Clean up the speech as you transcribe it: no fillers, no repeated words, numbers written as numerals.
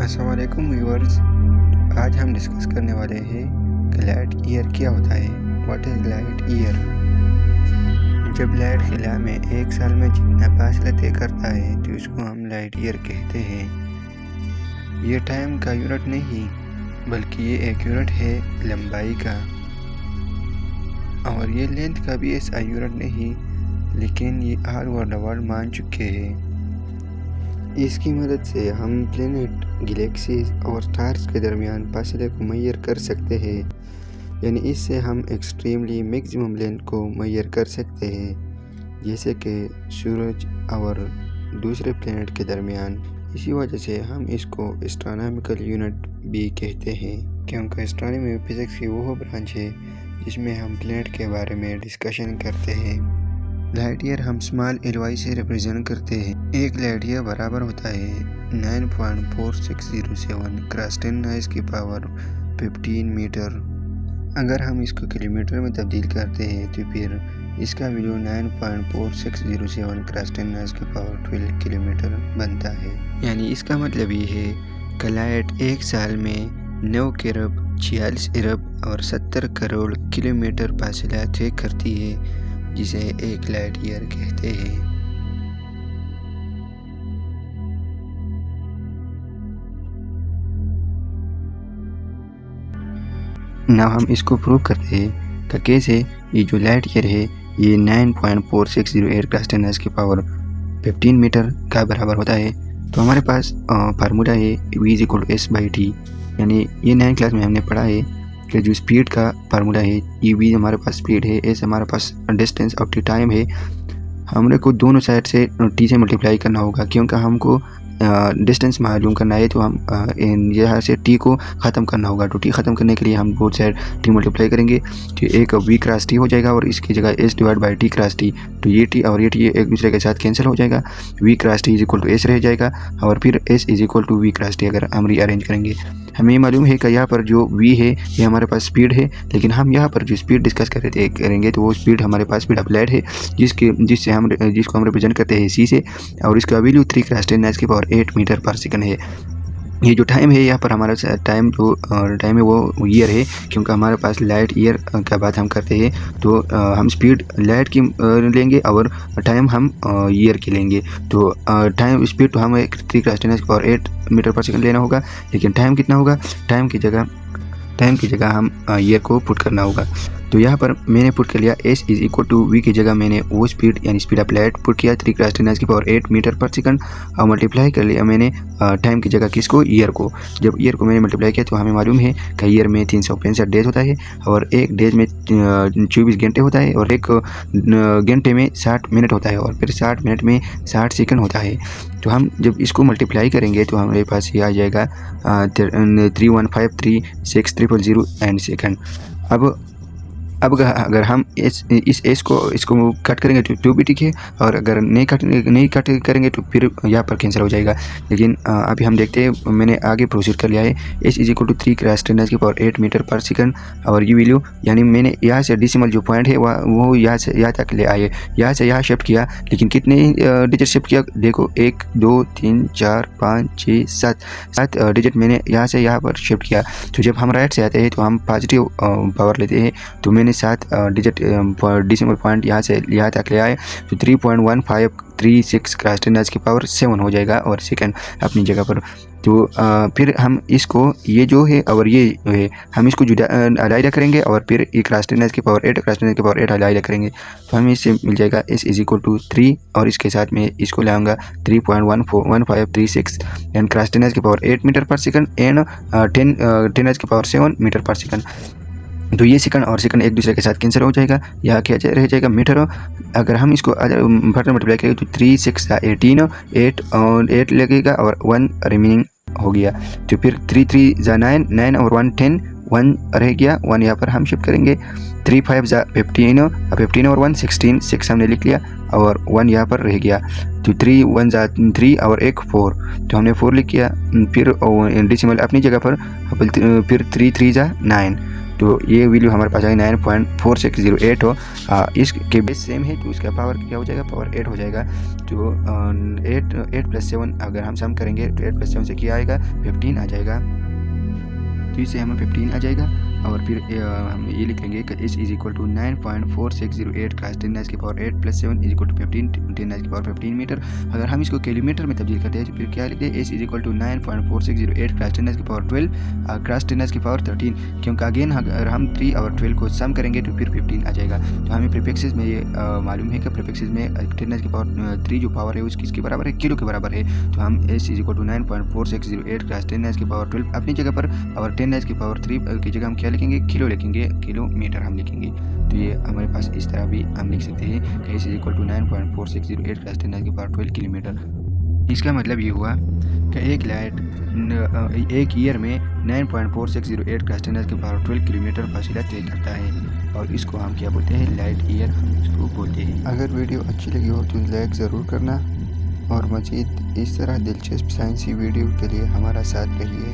अस्सलाम वालेकुम व्यूअर्स। आज हम डिस्कस करने वाले हैं कि लाइट ईयर क्या होता है। What is light year. जब लाइट खिला में एक साल में जितना फासला तय करता है तो इसको हम लाइट ईयर कहते हैं। ये टाइम का यूनिट नहीं बल्कि ये एक यूनिट है लंबाई का, और ये लेंथ का भी ऐसा यूनिट नहीं, लेकिन ये ऑल ओवर द वर्ल्ड मान चुके हैं। इसकी मदद से हम प्लेनेट, गैलेक्सीज और स्टार्स के दरमियान फासले को मुहैया कर सकते हैं, यानी इससे हम एक्सट्रीमली मैक्सिमम लेंथ को मुहैया कर सकते हैं, जैसे कि सूरज और दूसरे प्लेनेट के दरमियान। इसी वजह से हम इसको एस्ट्रोनॉमिकल यूनिट भी कहते हैं, क्योंकि एस्ट्रोनॉमी फिज़िक्स की वो ब्रांच है जिसमें हम प्लेनेट के बारे में डिस्कशन करते हैं। लाइट ईयर हम स्मॉल एलवाई से रिप्रेजेंट करते हैं। एक लाइट ईयर बराबर होता है 9.4607 क्रॉस 10⁻⁻⁻15 मीटर। अगर हम इसको किलोमीटर में तब्दील करते हैं तो फिर इसका वैल्यू 9.4607 क्रॉस 10⁻12 किलोमीटर बनता है। यानी इसका मतलब ये है कि लाइट एक साल में 9 खरब 46 अरब और 70 करोड़ किलोमीटर फासला तय करती है, जिसे एक लाइट ईयर कहते हैं। now हम इसको प्रूव करते हैं कि कैसे ये जो लाइट ईयर है ये 9.4608 क्रॉस 10⁻15 मीटर का बराबर होता है। तो हमारे पास फार्मूला है v=s/t, यानी ये 9 क्लास में हमने पढ़ा है कि जो स्पीड का फार्मूला है, ई वी हमारे पास स्पीड है, एस हमारे पास डिस्टेंस और टी टाइम है। हमने को दोनों साइड से टी से मल्टीप्लाई करना होगा, क्योंकि हमको डिस्टेंस मालूम करना है, तो हम यहाँ से टी को ख़त्म करना होगा। तो टी ख़त्म करने के लिए हम बोथ साइड टी मल्टीप्लाई करेंगे, तो एक वी क्रॉस टी हो जाएगा और इसकी जगह S divide by T cross T. तो ये टी और ये टी एक दूसरे के साथ कैंसिल हो जाएगा, v cross t is equal to s रह जाएगा, और फिर s is equal to v cross t अगर हम रीअरेंज करेंगे। हमें मालूम है कि यहाँ पर जो v है ये हमारे पास स्पीड है, लेकिन हम यहाँ पर जो स्पीड डिस्कस करेंगे तो वो स्पीड हमारे पास स्पीड ऑफ लाइट है, जिसको हम रिप्रेजेंट करते हैं c से, और इसका value 3 cross 10⁻8 metre per second है। ये जो टाइम है यहाँ पर हमारा टाइम है वो ईयर है, क्योंकि हमारे पास लाइट ईयर का बात हम करते हैं, तो हम स्पीड लाइट की लेंगे और टाइम हम ईयर की लेंगे। तो टाइम स्पीड तो हमें 3 क्रॉस 10⁻8 मीटर पर सेकंड लेना होगा, लेकिन टाइम कितना होगा, टाइम की जगह हम ईयर को पुट करना होगा। तो यहाँ पर मैंने पुट कर लिया s is equal to v की जगह मैंने वो स्पीड यानी स्पीड ऑफ लाइट पुट किया 3 क्रॉस 10⁻8 मीटर पर सेकंड, और मल्टीप्लाई कर लिया मैंने टाइम की जगह किसको, ईयर को। जब ईयर को मैंने मल्टीप्लाई किया तो हमें मालूम है कि ईयर में 365 डेज होता है, और एक डेज में 24 घंटे होता है, और एक घंटे में 60 मिनट होता है, और फिर 60 मिनट में 60 सेकंड होता है। तो हम जब इसको मल्टीप्लाई करेंगे तो हमारे पास ये आ जाएगा 3153600 एंड सेकंड। अब अगर हम इस एस को इसको कट करेंगे तो भी ठीक है, और अगर नहीं कट करेंगे तो फिर यहाँ पर कैंसिल हो जाएगा। लेकिन अभी हम देखते हैं, मैंने आगे प्रोसीड कर लिया है। S is equal to 3 cross 10⁻8 metre per second, और ये वैल्यू यानी मैंने यहाँ से डेसिमल जो पॉइंट है वो यहाँ से यहाँ तक ले आए, यहाँ से यहाँ शिफ्ट किया, लेकिन कितने डिजिट शिफ्ट किया देखो, 1 2 3 4 5 6 7 डिजिट मैंने यहाँ से यहाँ पर शिफ्ट किया। तो जब हम राइट से आते हैं तो हम पॉजिटिव पावर लेते हैं, तो मैंने 7 डिजिट डेसिमल पॉइंट यहाँ से यहाँ तक ले आए, तो 3.1536 क्रॉस 10⁻7 हो जाएगा, और सेकंड अपनी जगह पर। तो फिर हम इसको ये जो है और ये है हम इसको जुदा अलग करेंगे, और फिर ये क्रॉस 10⁻8 क्रॉस 10⁻8 अलग करेंगे, तो हमें इससे मिल जाएगा s इज इक्वल टू 3, और इसके साथ में इसको लाऊंगा 3.1536 and cross 10⁻8 metre per second and 10⁻7 metre per second. तो ये सेकंड और सेकंड एक दूसरे के साथ कैंसिल हो जाएगा, यहाँ क्या रह जाएगा मीटर। अगर हम इसको फर्दर मल्टीप्लाई करेंगे तो 3 6 18 8 और 8 लगेगा, और 1 रिमेनिंग हो गया। तो फिर 3 3 9 9 और 1 10 1 रह गया, 1 यहाँ पर हम शिफ्ट करेंगे। 3 5 15 15 और 1 16 6 हमने लिख लिया, और 1 यहाँ पर रह गया। तो 3 1 3 और 1 4, तो हमने 4 लिख किया। फिर डेसिमल अपनी जगह पर, फिर 3 3 9, तो ये वैल्यू हमारे पास आएगा 9.4608 हो। इसके बेस सेम है तो इसका पावर क्या हो जाएगा, पावर 8 हो जाएगा। तो 8 + 7 अगर हम सम करेंगे तो 8 + 7 से क्या आएगा, 15 आ जाएगा। तो इससे हमें 15 आ जाएगा। और फिर हम ये लिखेंगे कि s = 9.4608 × 10⁻⁸ + 7 = 15 10⁻⁻15 मीटर। अगर हम इसको किलोमीटर में तब्दील करते हैं तो फिर क्या लिखते हैं, s = 9.4608 × 10⁻12 × 10⁻13, क्योंकि अगेन अगर हम 3 और 12 को सम करेंगे तो फिर 15 आ जाएगा। तो हमें प्रीफिक्सेस में ये मालूम है कि प्रीफिक्सेस में 10⁻3 जो पावर है उसकी किसके बराबर है, किलो के बराबर है। तो हम s = 9.4608 × 10⁻12 अपनी जगह पर और 10⁻3 की जगह हम क्या लिखेंगे, किलो लिखेंगे, किलोमीटर हम लिखेंगे। तो ये हमारे पास इस तरह भी हम लिख सकते हैं कि s = 9.4608 × 10⁻12 किलोमीटर। इसका मतलब ये हुआ कि एक लाइट एक ईयर में 9.4608 × 10⁻12 किलोमीटर फासला तय करता है, और इसको हम क्या बोलते हैं, लाइट ईयर हम इसको बोलते हैं। अगर वीडियो अच्छी लगी हो तो लाइक ज़रूर करना, और मज़ीद इस तरह दिलचस्प साइंसी वीडियो के लिए हमारा साथ रहिए।